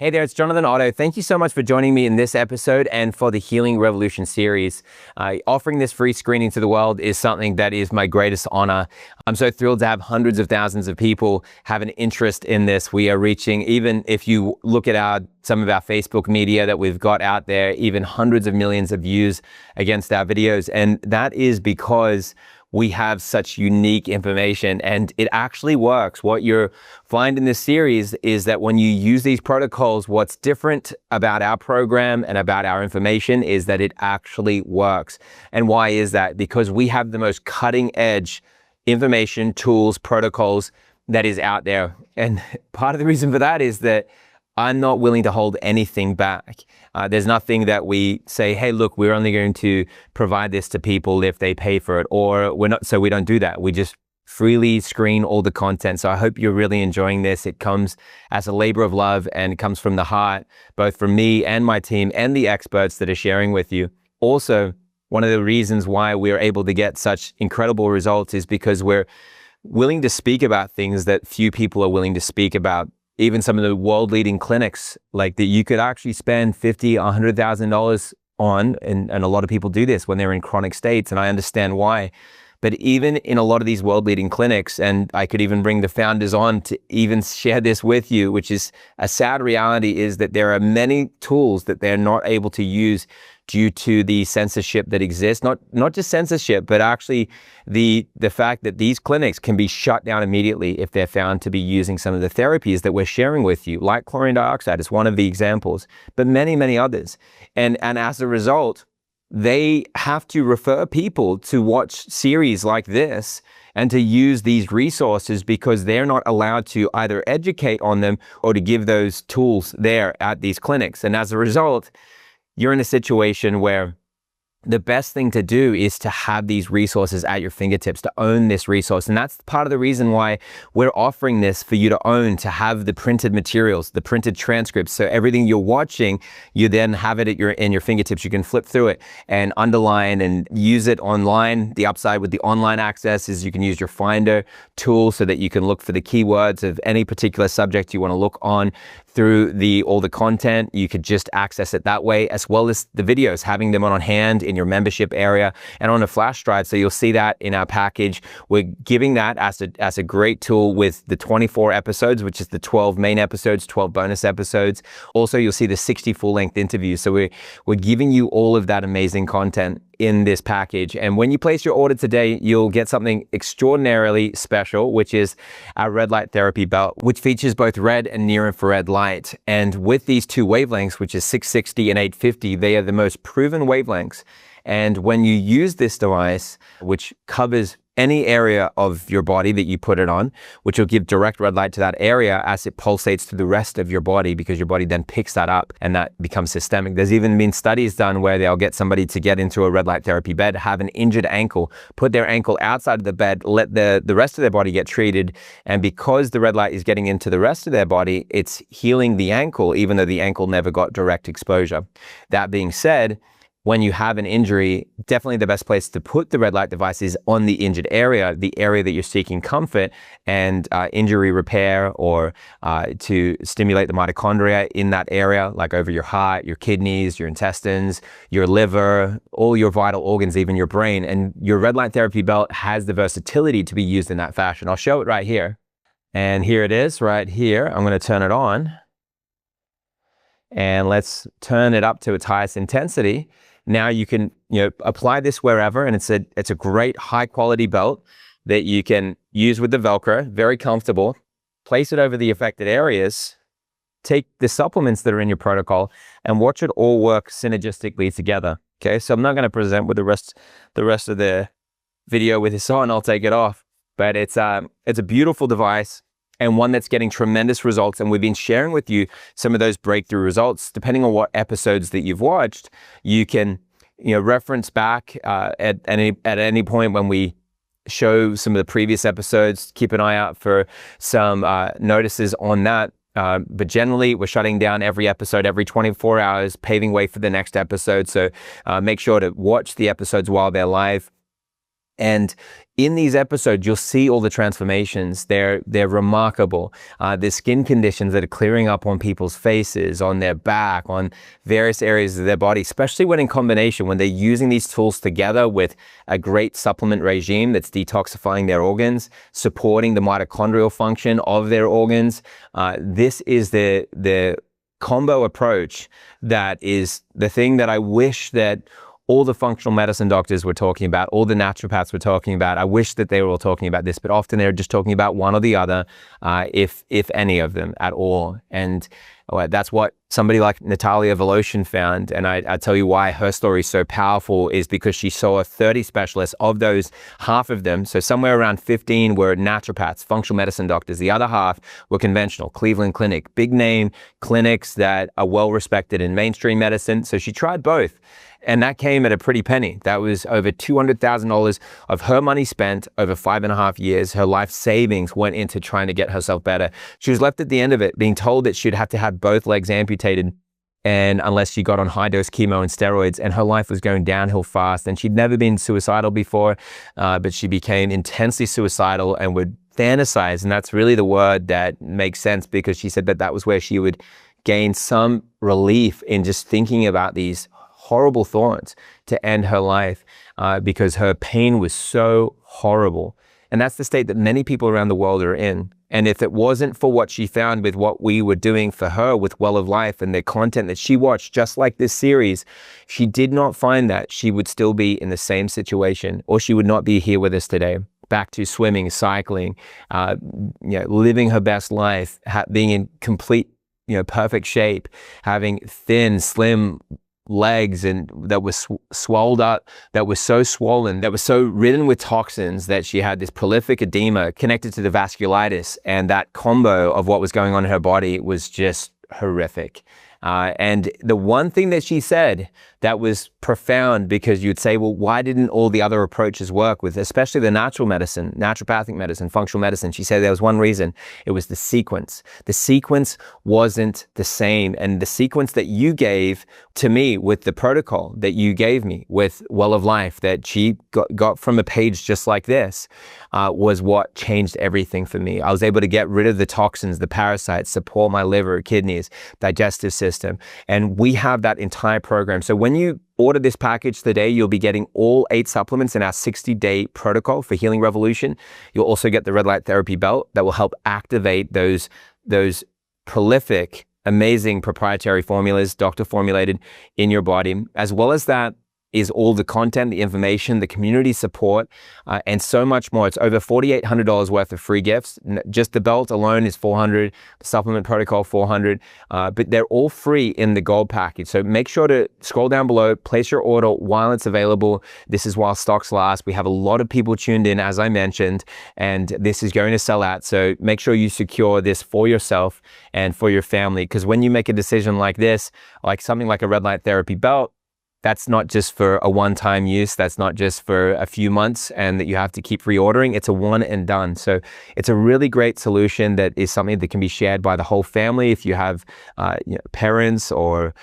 Hey there, it's Jonathan Otto. Thank you so much for joining me in this episode and for the Healing Revolution series. Offering this free screening to the world is something that is my greatest honor. I'm so thrilled to have hundreds of thousands of people have an interest in this. We are reaching, even if you look at some of our Facebook media that we've got out there, even hundreds of millions of views against our videos. And that is because we have such unique information and it actually works. What you'll find in this series is that when you use these protocols, what's different about our program and about our information is that it actually works. And why is that? Because we have the most cutting edge information, tools, protocols that is out there. And part of the reason for that is that I'm not willing to hold anything back. There's nothing that we say, hey, look, we're only going to provide this to people if they pay for it, or we're not, so we don't do that. We just freely screen all the content. So I hope you're really enjoying this. It comes as a labor of love and it comes from the heart, both from me and my team and the experts that are sharing with you. Also, one of the reasons why we're able to get such incredible results is because we're willing to speak about things that few people are willing to speak about. Even some of the world-leading clinics, like that you could actually spend $50,000, $100,000 on, and a lot of people do this when they're in chronic states, and I understand why. But even in a lot of these world-leading clinics, and I could even bring the founders on to even share this with you, which is a sad reality, is that there are many tools that they're not able to use due to the censorship that exists. Not just censorship, but actually the fact that these clinics can be shut down immediately if they're found to be using some of the therapies that we're sharing with you, like chlorine dioxide is one of the examples, but many, many others. And as a result, they have to refer people to watch series like this and to use these resources because they're not allowed to either educate on them or to give those tools there at these clinics. And as a result, you're in a situation where the best thing to do is to have these resources at your fingertips, to own this resource. And that's part of the reason why we're offering this for you to own, to have the printed materials, the printed transcripts. So everything you're watching, you then have it in your fingertips. You can flip through it and underline and use it online. The upside with the online access is you can use your Finder tool so that you can look for the keywords of any particular subject you want to look on through all the content. You could just access it that way, as well as the videos, having them on hand in your membership area and on a flash drive. So you'll see that in our package. We're giving that as a great tool with the 24 episodes, which is the 12 main episodes, 12 bonus episodes. Also, you'll see the 60 full-length interviews. So we're giving you all of that amazing content in this package. And when you place your order today, you'll get something extraordinarily special, which is our red light therapy belt, which features both red and near infrared light. And with these two wavelengths, which is 660 and 850, they are the most proven wavelengths. And when you use this device, which covers any area of your body that you put it on, which will give direct red light to that area as it pulsates to the rest of your body, because your body then picks that up and that becomes systemic. There's even been studies done where they'll get somebody to get into a red light therapy bed, have an injured ankle, put their ankle outside of the bed, let the rest of their body get treated. And because the red light is getting into the rest of their body, it's healing the ankle, even though the ankle never got direct exposure. That being said, when you have an injury, definitely the best place to put the red light device is on the injured area, the area that you're seeking comfort and injury repair, or to stimulate the mitochondria in that area, like over your heart, your kidneys, your intestines, your liver, all your vital organs, even your brain. And your red light therapy belt has the versatility to be used in that fashion. I'll show it right here. And here it is right here. I'm going to turn it on. And let's turn it up to its highest intensity. Now you can apply this wherever, and it's a great high quality belt that you can use with the Velcro, very comfortable. Place it over the affected areas, take the supplements that are in your protocol, and watch it all work synergistically together. Okay, so I'm not going to present with the rest of the video with this on. I'll take it off, but it's a beautiful device, and one that's getting tremendous results. And we've been sharing with you some of those breakthrough results. Depending on what episodes that you've watched, you can reference back at any point when we show some of the previous episodes. Keep an eye out for some notices on that. But generally, we're shutting down every episode every 24 hours, paving way for the next episode. So make sure to watch the episodes while they're live. And in these episodes, you'll see all the transformations. They're remarkable. The skin conditions that are clearing up on people's faces, on their back, on various areas of their body, especially when in combination, when they're using these tools together with a great supplement regime that's detoxifying their organs, supporting the mitochondrial function of their organs. This is the combo approach that is the thing that I wish that all the functional medicine doctors were talking about, all the naturopaths were talking about. I wish that they were all talking about this, but often they're just talking about one or the other, if any of them at all. And that's what somebody like Natalia Voloshin found. And I tell you why her story is so powerful is because she saw 30 specialists. Of those, half of them, so somewhere around 15 were naturopaths, functional medicine doctors. The other half were conventional, Cleveland Clinic, big name clinics that are well respected in mainstream medicine. So she tried both. And that came at a pretty penny. That was over $200,000 of her money spent over 5.5 years. Her life savings went into trying to get herself better. She was left at the end of it being told that she'd have to have both legs amputated, and unless she got on high dose chemo and steroids, and her life was going downhill fast. And she'd never been suicidal before, but she became intensely suicidal and would fantasize. And that's really the word that makes sense, because she said that that was where she would gain some relief in just thinking about these horrible thoughts to end her life, because her pain was so horrible. And that's the state that many people around the world are in. And if it wasn't for what she found with what we were doing for her with Well of Life and the content that she watched, just like this series, she did not find that, she would still be in the same situation, or she would not be here with us today. Back to swimming, cycling, living her best life, being in complete, perfect shape, having thin, slim legs, and that was swelled up, that was so swollen, that was so ridden with toxins that she had this prolific edema connected to the vasculitis, and that combo of what was going on in her body was just horrific. And the one thing that she said that was profound, because you'd say, well, why didn't all the other approaches work with, especially the natural medicine, naturopathic medicine, functional medicine? She said there was one reason. It was the sequence. The sequence wasn't the same. And the sequence that you gave to me with the protocol that you gave me with Well of Life, that she got from a page just like this, was what changed everything for me. I was able to get rid of the toxins, the parasites, support my liver, kidneys, digestive system. And we have that entire program. So when you order this package today, you'll be getting all 8 supplements in our 60-day protocol for Healing Revolution. You'll also get the red light therapy belt that will help activate those prolific, amazing proprietary formulas, doctor formulated, in your body. As well as that is all the content, the information, the community support, and so much more. It's over $4,800 worth of free gifts. Just the belt alone is $400, the supplement protocol $400, but they're all free in the gold package. So make sure to scroll down below, place your order while it's available. This is while stocks last. We have a lot of people tuned in, as I mentioned, and this is going to sell out. So make sure you secure this for yourself and for your family, because when you make a decision like this, like something like a red light therapy belt, that's not just for a one-time use. That's not just for a few months and that you have to keep reordering. It's a one and done. So it's a really great solution that is something that can be shared by the whole family. If you have parents or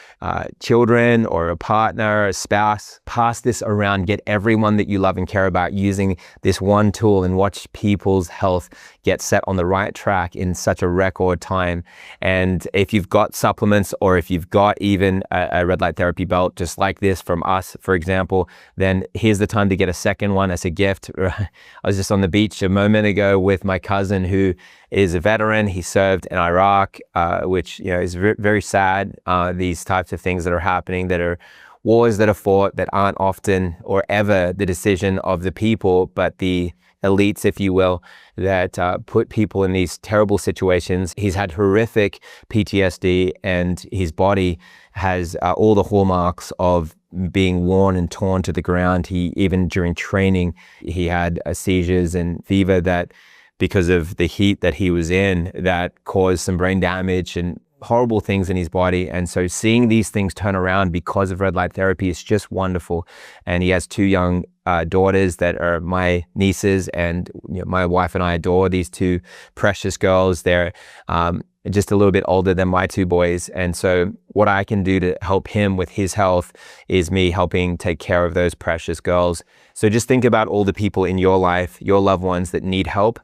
children or a partner, a spouse, pass this around. Get everyone that you love and care about using this one tool, and watch people's health get set on the right track in such a record time. And if you've got supplements, or if you've got even a red light therapy belt just like this from us, for example, then here's the time to get a second one as a gift. I was just on the beach a moment ago with my cousin, who is a veteran. He served in Iraq, which is very sad. These types of things that are happening, that are wars that are fought, that aren't often or ever the decision of the people, but the elites, if you will, that put people in these terrible situations. He's had horrific PTSD, and his body has all the hallmarks of being worn and torn to the ground. He, even during training, he had seizures and fever that, because of the heat that he was in, that caused some brain damage and horrible things in his body. And so seeing these things turn around because of red light therapy is just wonderful. And he has 2 young daughters that are my nieces, and my wife and I adore these 2 precious girls. They're just a little bit older than my two boys. And so what I can do to help him with his health is me helping take care of those precious girls. So just think about all the people in your life, your loved ones that need help.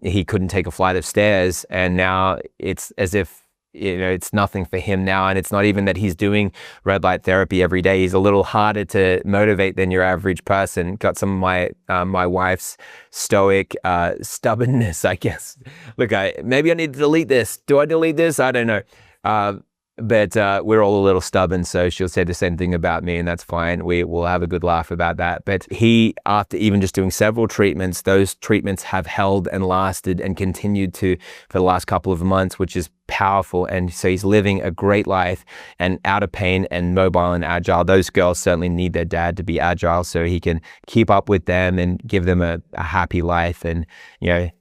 He couldn't take a flight of stairs, and now it's as if, it's nothing for him now. And it's not even that he's doing red light therapy every day. He's a little harder to motivate than your average person. Got some of my wife's stoic stubbornness, I guess. Look, maybe I need to delete this. Do I delete this? I don't know. But we're all a little stubborn, so she'll say the same thing about me, and that's fine. We will have a good laugh about that. But he, after even just doing several treatments, those treatments have held and lasted and continued to for the last couple of months, which is powerful. And so he's living a great life and out of pain and mobile and agile. Those girls certainly need their dad to be agile so he can keep up with them and give them a happy life. And,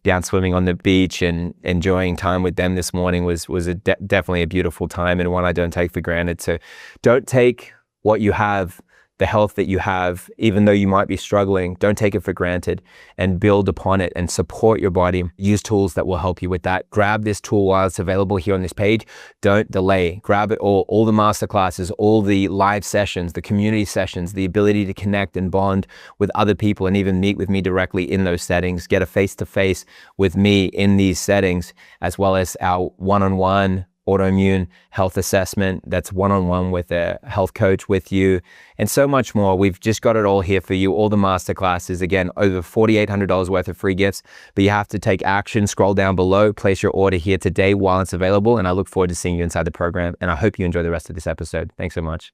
down swimming on the beach and enjoying time with them this morning was definitely a beautiful time, and one I don't take for granted. So don't take what you have, the health that you have, even though you might be struggling, don't take it for granted, and build upon it and support your body. Use tools that will help you with that. Grab this tool while it's available here on this page. Don't delay. Grab it all the masterclasses, all the live sessions, the community sessions, the ability to connect and bond with other people and even meet with me directly in those settings. Get a face-to-face with me in these settings, as well as our one-on-one autoimmune health assessment that's one-on-one with a health coach with you, and so much more. We've just got it all here for you. All the masterclasses, again, over $4,800 worth of free gifts, but you have to take action. Scroll down below, place your order here today while it's available, and I look forward to seeing you inside the program, and I hope you enjoy the rest of this episode. Thanks so much.